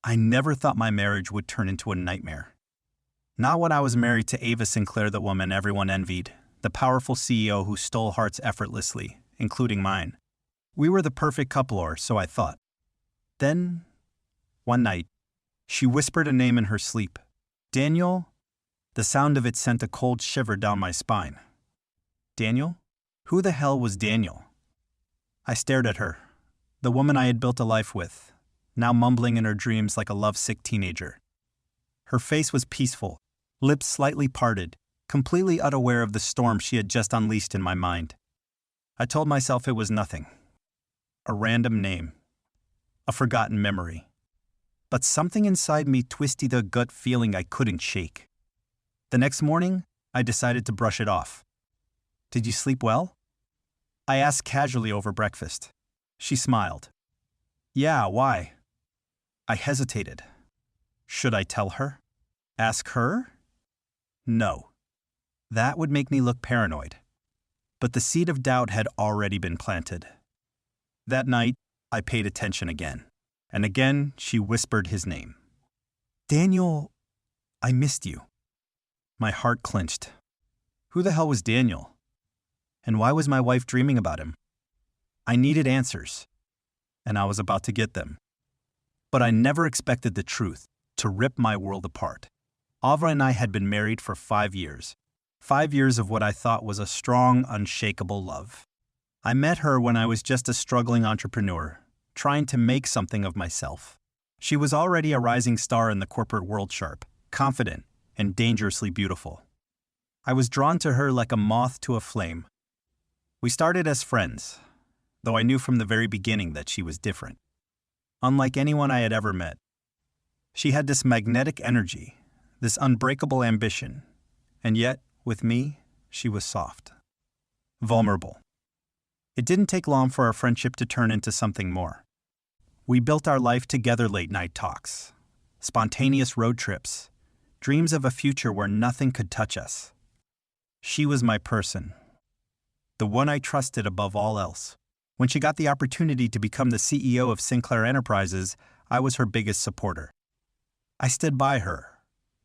I never thought my marriage would turn into a nightmare. Not when I was married to Ava Sinclair, the woman everyone envied, the powerful CEO who stole hearts effortlessly, including mine. We were the perfect couple, or so I thought. Then, one night, she whispered a name in her sleep. Daniel? The sound of it sent a cold shiver down my spine. Daniel? Who the hell was Daniel? I stared at her, the woman I had built a life with, now mumbling in her dreams like a lovesick teenager. Her face was peaceful, lips slightly parted, completely unaware of the storm she had just unleashed in my mind. I told myself it was nothing. A random name. A forgotten memory. But something inside me twisted a gut feeling I couldn't shake. The next morning, I decided to brush it off. Did you sleep well? I asked casually over breakfast. She smiled. Yeah, why? I hesitated. Should I tell her? Ask her? No. That would make me look paranoid. But the seed of doubt had already been planted. That night, I paid attention again. And again, she whispered his name. Daniel, I missed you. My heart clenched. Who the hell was Daniel? And why was my wife dreaming about him? I needed answers, and I was about to get them. But I never expected the truth to rip my world apart. Ava and I had been married for 5 years. 5 years of what I thought was a strong, unshakable love. I met her when I was just a struggling entrepreneur, trying to make something of myself. She was already a rising star in the corporate world, sharp, confident, and dangerously beautiful. I was drawn to her like a moth to a flame. We started as friends, though I knew from the very beginning that she was different. Unlike anyone I had ever met. She had this magnetic energy, this unbreakable ambition, and yet, with me, she was soft. Vulnerable. It didn't take long for our friendship to turn into something more. We built our life together, late-night talks, spontaneous road trips, dreams of a future where nothing could touch us. She was my person, the one I trusted above all else. When she got the opportunity to become the CEO of Sinclair Enterprises, I was her biggest supporter. I stood by her,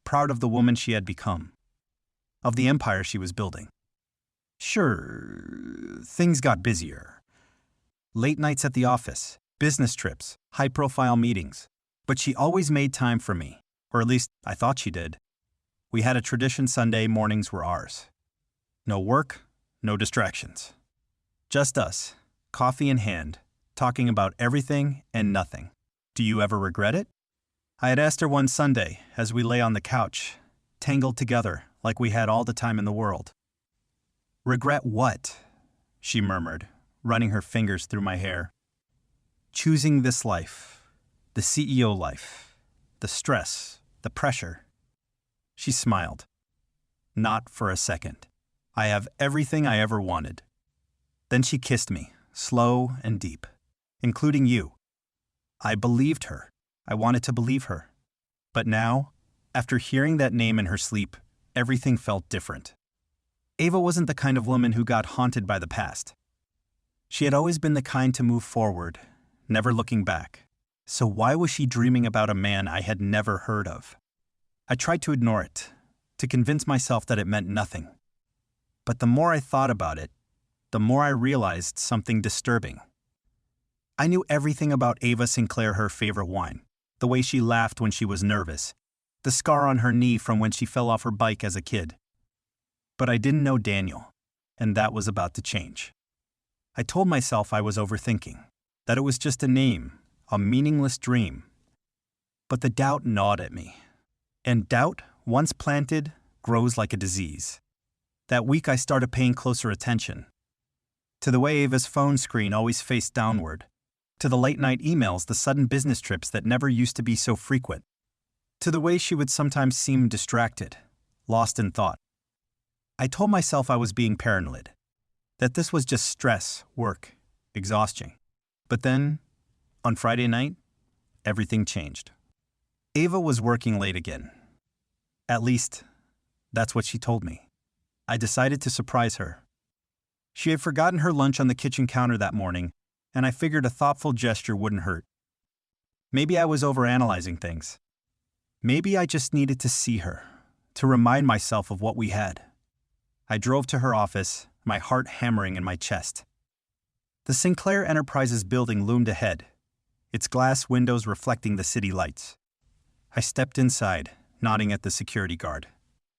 proud of the woman she had become, of the empire she was building. Sure, things got busier. Late nights at the office, business trips, high-profile meetings. But she always made time for me, or at least I thought she did. We had a tradition: Sunday mornings were ours. No work, no distractions. Just us, coffee in hand, talking about everything and nothing. Do you ever regret it? I had asked her one Sunday as we lay on the couch, tangled together like we had all the time in the world. Regret what? She murmured, running her fingers through my hair. Choosing this life, the CEO life, the stress, the pressure. She smiled. Not for a second. I have everything I ever wanted. Then she kissed me, slow and deep, including you. I believed her. I wanted to believe her. But now, after hearing that name in her sleep, everything felt different. Ava wasn't the kind of woman who got haunted by the past. She had always been the kind to move forward, never looking back. So why was she dreaming about a man I had never heard of? I tried to ignore it, to convince myself that it meant nothing. But the more I thought about it, the more I realized something disturbing. I knew everything about Ava Sinclair, her favorite wine, the way she laughed when she was nervous, the scar on her knee from when she fell off her bike as a kid. But I didn't know Daniel, and that was about to change. I told myself I was overthinking, that it was just a name, a meaningless dream. But the doubt gnawed at me. And doubt, once planted, grows like a disease. That week I started paying closer attention. To the way Ava's phone screen always faced downward. To the late-night emails, the sudden business trips that never used to be so frequent. To the way she would sometimes seem distracted, lost in thought. I told myself I was being paranoid. That this was just stress, work, exhaustion. But then, on Friday night, everything changed. Ava was working late again. At least, that's what she told me. I decided to surprise her. She had forgotten her lunch on the kitchen counter that morning, and I figured a thoughtful gesture wouldn't hurt. Maybe I was overanalyzing things. Maybe I just needed to see her, to remind myself of what we had. I drove to her office, my heart hammering in my chest. The Sinclair Enterprises building loomed ahead, its glass windows reflecting the city lights. I stepped inside, nodding at the security guard.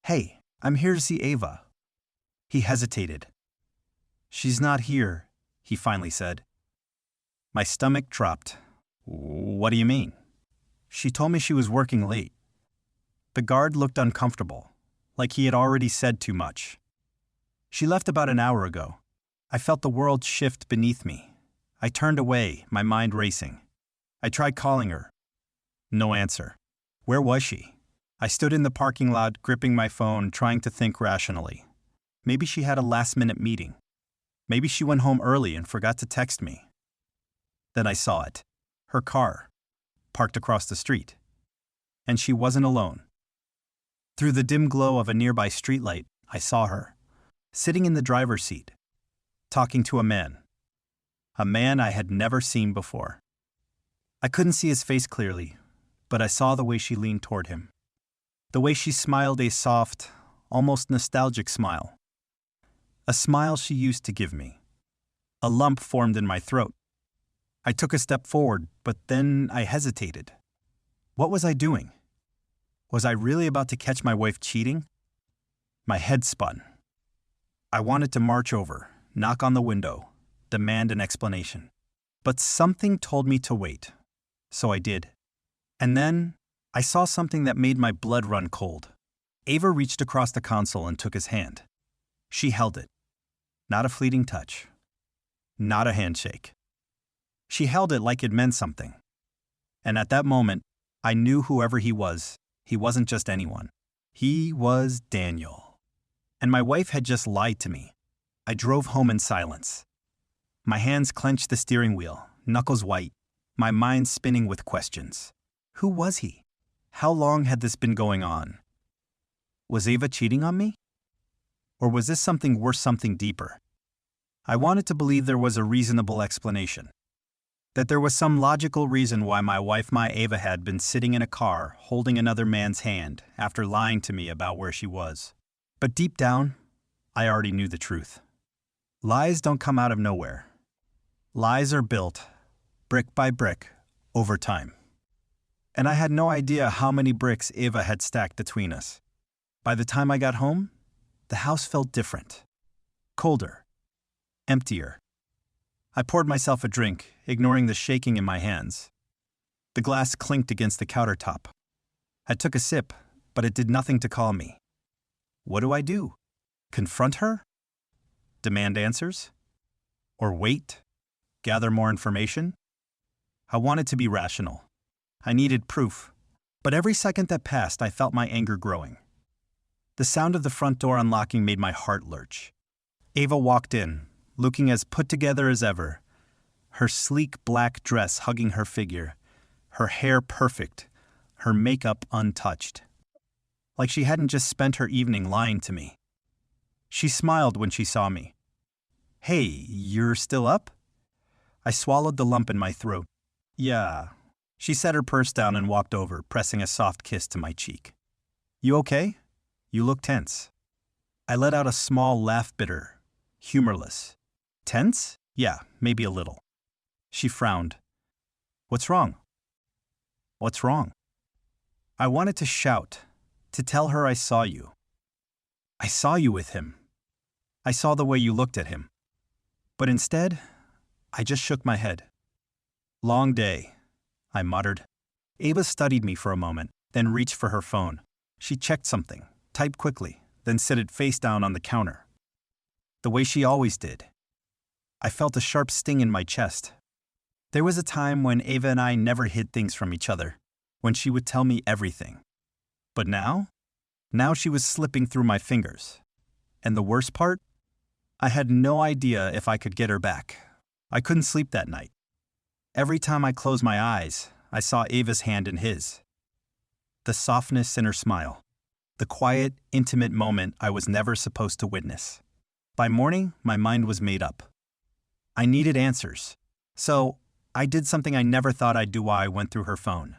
"Hey, I'm here to see Ava." He hesitated. "She's not here," he finally said. My stomach dropped. "What do you mean?" "She told me she was working late." The guard looked uncomfortable, like he had already said too much. "She left about an hour ago." I felt the world shift beneath me. I turned away, my mind racing. I tried calling her. No answer. Where was she? I stood in the parking lot, gripping my phone, trying to think rationally. Maybe she had a last-minute meeting. Maybe she went home early and forgot to text me. Then I saw it. Her car, parked across the street. And she wasn't alone. Through the dim glow of a nearby streetlight, I saw her, sitting in the driver's seat, talking to a man I had never seen before. I couldn't see his face clearly, but I saw the way she leaned toward him. The way she smiled, a soft, almost nostalgic smile. A smile she used to give me. A lump formed in my throat. I took a step forward, but then I hesitated. What was I doing? Was I really about to catch my wife cheating? My head spun. I wanted to march over, knock on the window, demand an explanation. But something told me to wait. So I did. And then I saw something that made my blood run cold. Ava reached across the console and took his hand. She held it. Not a fleeting touch. Not a handshake. She held it like it meant something. And at that moment, I knew whoever he wasn't just anyone. He was Daniel. And my wife had just lied to me. I drove home in silence. My hands clenched the steering wheel, knuckles white, my mind spinning with questions. Who was he? How long had this been going on? Was Ava cheating on me? Or was this something worse, something deeper? I wanted to believe there was a reasonable explanation. That there was some logical reason why my wife, Ava, had been sitting in a car holding another man's hand after lying to me about where she was. But deep down, I already knew the truth. Lies don't come out of nowhere. Lies are built, brick by brick, over time. And I had no idea how many bricks Ava had stacked between us. By the time I got home, the house felt different. Colder. Emptier. I poured myself a drink, ignoring the shaking in my hands. The glass clinked against the countertop. I took a sip, but it did nothing to calm me. What do I do? Confront her? Demand answers? Or wait? Gather more information? I wanted to be rational. I needed proof. But every second that passed, I felt my anger growing. The sound of the front door unlocking made my heart lurch. Ava walked in, looking as put together as ever. Her sleek black dress hugging her figure, her hair perfect, her makeup untouched. Like she hadn't just spent her evening lying to me. She smiled when she saw me. "Hey, you're still up?" I swallowed the lump in my throat. "Yeah." She set her purse down and walked over, pressing a soft kiss to my cheek. "You okay? You look tense." I let out a small laugh, bitter, humorless. "Tense? Yeah, maybe a little." She frowned. "What's wrong?" "What's wrong?" I wanted to shout, to tell her I saw you. I saw you with him. I saw the way you looked at him. But instead, I just shook my head. "Long day," I muttered. Ava studied me for a moment, then reached for her phone. She checked something, typed quickly, then set it face down on the counter. The way she always did. I felt a sharp sting in my chest. There was a time when Ava and I never hid things from each other, when she would tell me everything. But now she was slipping through my fingers. And the worst part? I had no idea if I could get her back. I couldn't sleep that night. Every time I closed my eyes, I saw Ava's hand in his. The softness in her smile. The quiet, intimate moment I was never supposed to witness. By morning, my mind was made up. I needed answers. So, I did something I never thought I'd do while I went through her phone.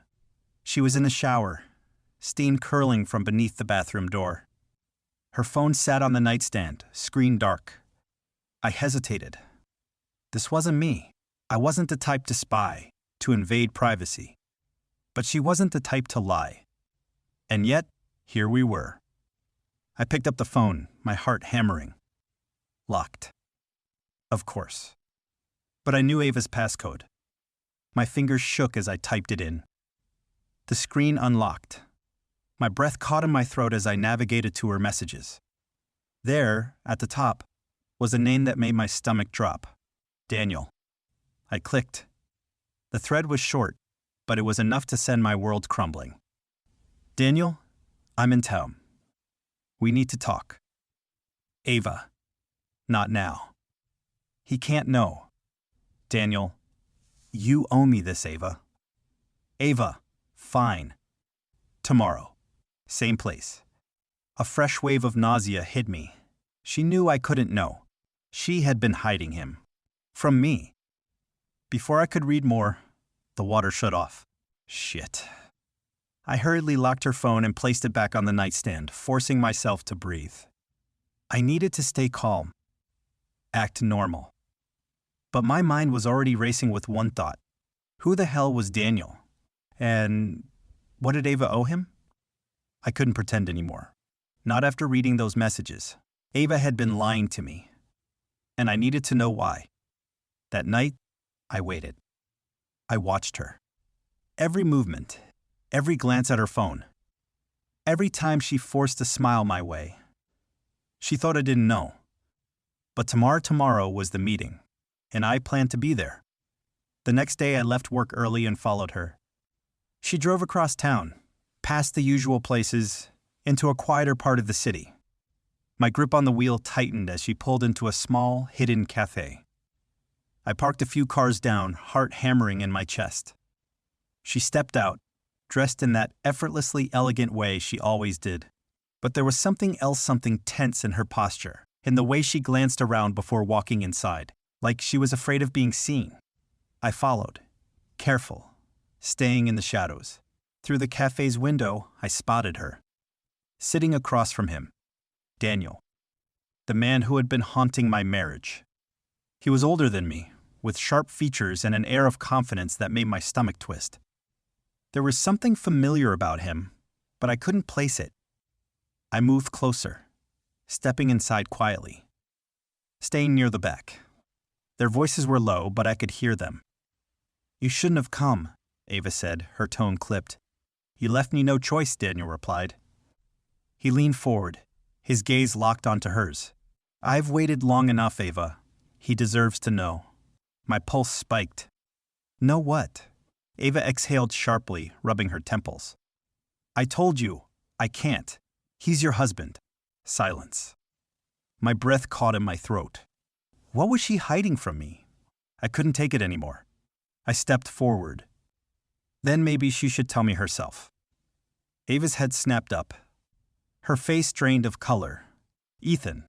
She was in the shower, steam curling from beneath the bathroom door. Her phone sat on the nightstand, screen dark. I hesitated. This wasn't me. I wasn't the type to spy, to invade privacy. But she wasn't the type to lie. And yet, here we were. I picked up the phone, my heart hammering. Locked. Of course. But I knew Ava's passcode. My fingers shook as I typed it in. The screen unlocked. My breath caught in my throat as I navigated to her messages. There, at the top, was a name that made my stomach drop. Daniel. I clicked. The thread was short, but it was enough to send my world crumbling. Daniel, I'm in town. We need to talk. Ava. Not now. He can't know. Daniel. You owe me this, Ava. Ava. Fine. Tomorrow. Same place. A fresh wave of nausea hit me. She knew I couldn't know. She had been hiding him. From me. Before I could read more, the water shut off. Shit. I hurriedly locked her phone and placed it back on the nightstand, forcing myself to breathe. I needed to stay calm. Act normal. But my mind was already racing with one thought. Who the hell was Daniel? And what did Ava owe him? I couldn't pretend anymore. Not after reading those messages. Ava had been lying to me. And I needed to know why. That night, I waited. I watched her. Every movement, every glance at her phone. Every time she forced a smile my way. She thought I didn't know. But tomorrow was the meeting, and I planned to be there. The next day I left work early and followed her. She drove across town, past the usual places, into a quieter part of the city. My grip on the wheel tightened as she pulled into a small, hidden cafe. I parked a few cars down, heart hammering in my chest. She stepped out, dressed in that effortlessly elegant way she always did. But there was something else, something tense in her posture, in the way she glanced around before walking inside, like she was afraid of being seen. I followed, careful, staying in the shadows. Through the cafe's window, I spotted her. Sitting across from him, Daniel, the man who had been haunting my marriage. He was older than me, with sharp features and an air of confidence that made my stomach twist. There was something familiar about him, but I couldn't place it. I moved closer, stepping inside quietly, staying near the back. Their voices were low, but I could hear them. You shouldn't have come, Ava said, her tone clipped. You left me no choice, Daniel replied. He leaned forward, his gaze locked onto hers. I've waited long enough, Ava. He deserves to know. My pulse spiked. Know what? Ava exhaled sharply, rubbing her temples. I told you, I can't. He's your husband. Silence. My breath caught in my throat. What was she hiding from me? I couldn't take it anymore. I stepped forward. Then maybe she should tell me herself. Ava's head snapped up. Her face drained of color. Ethan.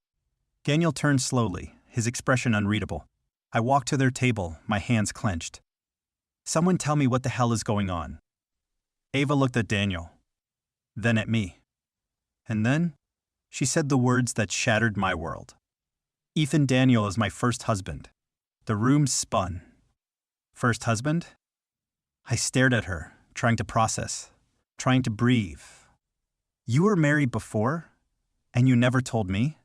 Daniel turned slowly, his expression unreadable. I walked to their table, my hands clenched. Someone tell me what the hell is going on. Ava looked at Daniel. Then at me. And then, she said the words that shattered my world. Ethan Daniel is my first husband. The room spun. First husband? I stared at her, trying to process, trying to breathe. You were married before, and you never told me?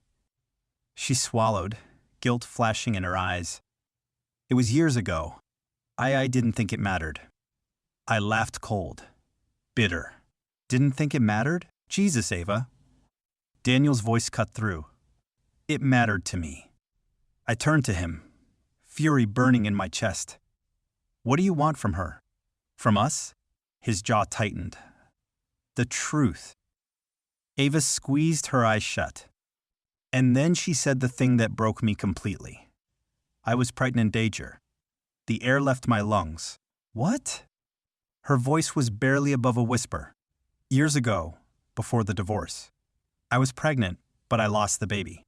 She swallowed, guilt flashing in her eyes. It was years ago. I didn't think it mattered. I laughed cold, bitter. Didn't think it mattered? Jesus, Ava. Daniel's voice cut through. It mattered to me. I turned to him, fury burning in my chest. What do you want from her? From us? His jaw tightened. The truth. Ava squeezed her eyes shut. And then she said the thing that broke me completely. I was pregnant, Danger. The air left my lungs. What? Her voice was barely above a whisper. Years ago, before the divorce. I was pregnant, but I lost the baby.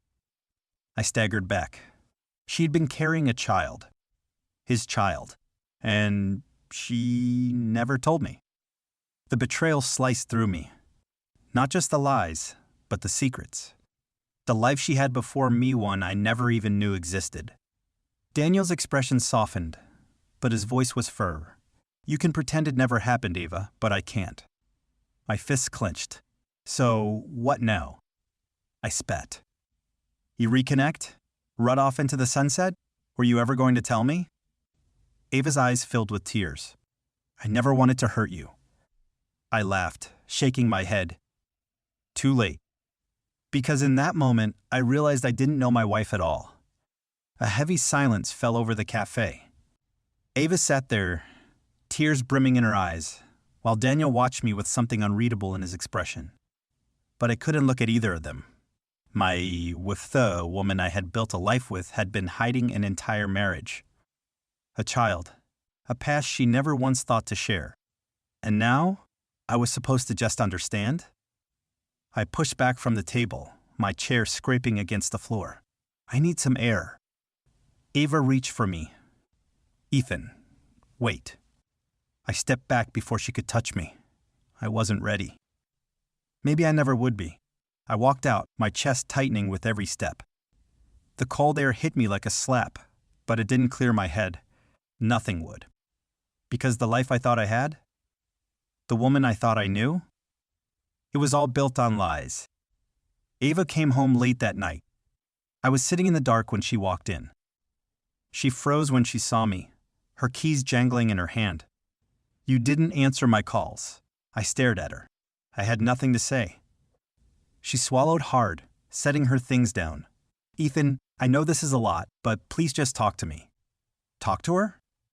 I staggered back. She'd been carrying a child. His child. And she never told me. The betrayal sliced through me. Not just the lies, but the secrets. The life she had before me, one I never even knew existed. Daniel's expression softened, but his voice was firm. You can pretend it never happened, Ava, but I can't. My fists clenched. So, what now? I spat. You reconnect? Run off into the sunset? Were you ever going to tell me? Ava's eyes filled with tears. I never wanted to hurt you. I laughed, shaking my head. Too late. Because in that moment, I realized I didn't know my wife at all. A heavy silence fell over the cafe. Ava sat there, tears brimming in her eyes, while Daniel watched me with something unreadable in his expression. But I couldn't look at either of them. With the woman I had built a life with had been hiding an entire marriage. A child. A past she never once thought to share. And now, I was supposed to just understand? I pushed back from the table, my chair scraping against the floor. I need some air. Ava reached for me. Ethan, wait. I stepped back before she could touch me. I wasn't ready. Maybe I never would be. I walked out, my chest tightening with every step. The cold air hit me like a slap, but it didn't clear my head. Nothing would. Because the life I thought I had? The woman I thought I knew? It was all built on lies. Ava came home late that night. I was sitting in the dark when she walked in. She froze when she saw me, her keys jangling in her hand. You didn't answer my calls. I stared at her. I had nothing to say. She swallowed hard, setting her things down. Ethan, I know this is a lot, but please just talk to me. Talk to her?